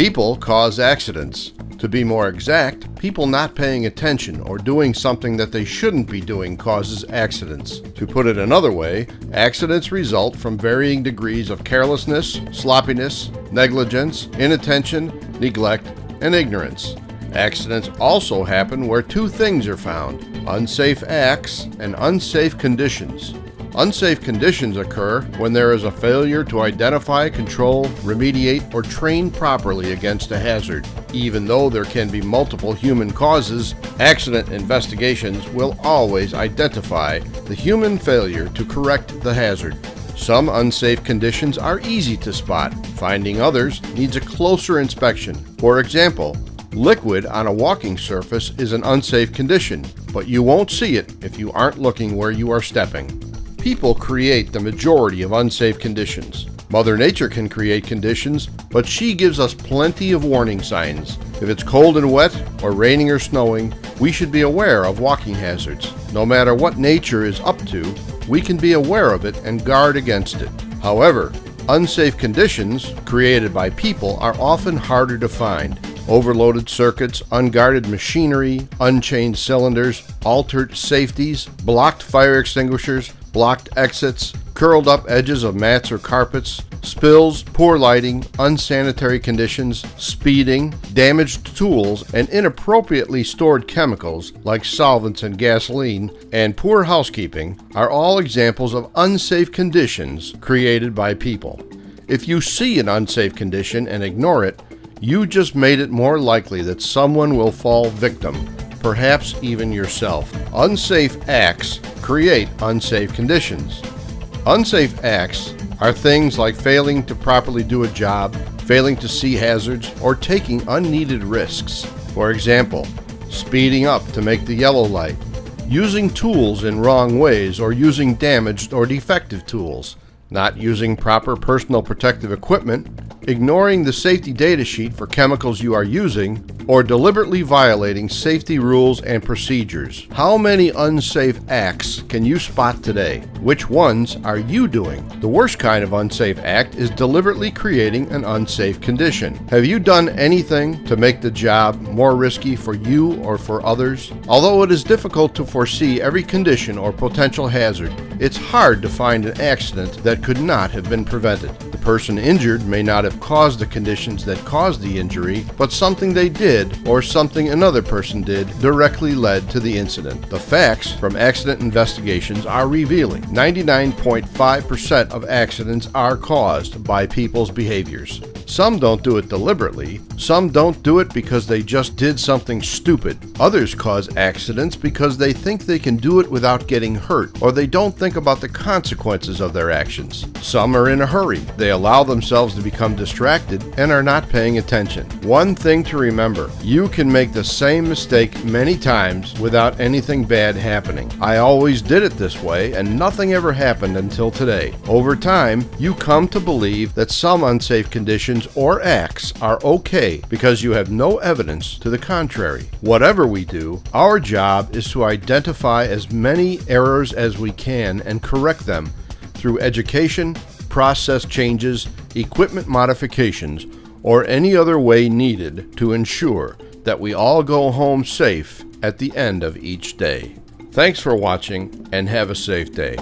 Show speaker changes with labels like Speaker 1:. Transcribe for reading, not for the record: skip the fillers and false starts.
Speaker 1: People cause accidents. To be more exact, people not paying attention or doing something that they shouldn't be doing causes accidents. To put it another way, accidents result from varying degrees of carelessness, sloppiness, negligence, inattention, neglect, and ignorance. Accidents also happen where two things are found: unsafe acts and unsafe conditions. Unsafe conditions occur when there is a failure to identify, control, remediate, or train properly against a hazard. Even though there can be multiple human causes, accident investigations will always identify the human failure to correct the hazard. Some unsafe conditions are easy to spot. Finding others needs a closer inspection. For example, liquid on a walking surface is an unsafe condition, but you won't see it if you aren't looking where you are stepping. People create the majority of unsafe conditions. Mother Nature can create conditions, but she gives us plenty of warning signs. If it's cold and wet, or raining or snowing, we should be aware of walking hazards. No matter what nature is up to, we can be aware of it and guard against it. However, unsafe conditions created by people are often harder to find. Overloaded circuits, unguarded machinery, unchained cylinders, altered safeties, blocked fire extinguishers, blocked exits, curled up edges of mats or carpets, spills, poor lighting, unsanitary conditions, speeding, damaged tools, and inappropriately stored chemicals like solvents and gasoline, and poor housekeeping are all examples of unsafe conditions created by people. If you see an unsafe condition and ignore it, you just made it more likely that someone will fall victim, perhaps even yourself. Unsafe acts create unsafe conditions. Unsafe acts are things like failing to properly do a job, failing to see hazards, or taking unneeded risks. For example, speeding up to make the yellow light, using tools in wrong ways, or using damaged or defective tools, not using proper personal protective equipment, ignoring the safety data sheet for chemicals you are using, or deliberately violating safety rules and procedures. How many unsafe acts can you spot today? Which ones are you doing? The worst kind of unsafe act is deliberately creating an unsafe condition. Have you done anything to make the job more risky for you or for others? Although it is difficult to foresee every condition or potential hazard, it's hard to find an accident that could not have been prevented. The person injured may not have caused the conditions that caused the injury, but something they did or something another person did directly led to the incident. The facts from accident investigations are revealing. 99.5% of accidents are caused by people's behaviors. Some don't do it deliberately. Some don't do it because they just did something stupid. Others cause accidents because they think they can do it without getting hurt, or they don't think about the consequences of their actions. Some are in a hurry. They allow themselves to become distracted and are not paying attention. One thing to remember, you can make the same mistake many times without anything bad happening. I always did it this way and nothing ever happened until today. Over time, you come to believe that some unsafe conditions or acts are okay because you have no evidence to the contrary. Whatever we do, our job is to identify as many errors as we can and correct them through education, process changes, equipment modifications, or any other way needed to ensure that we all go home safe at the end of each day. Thanks for watching and have a safe day.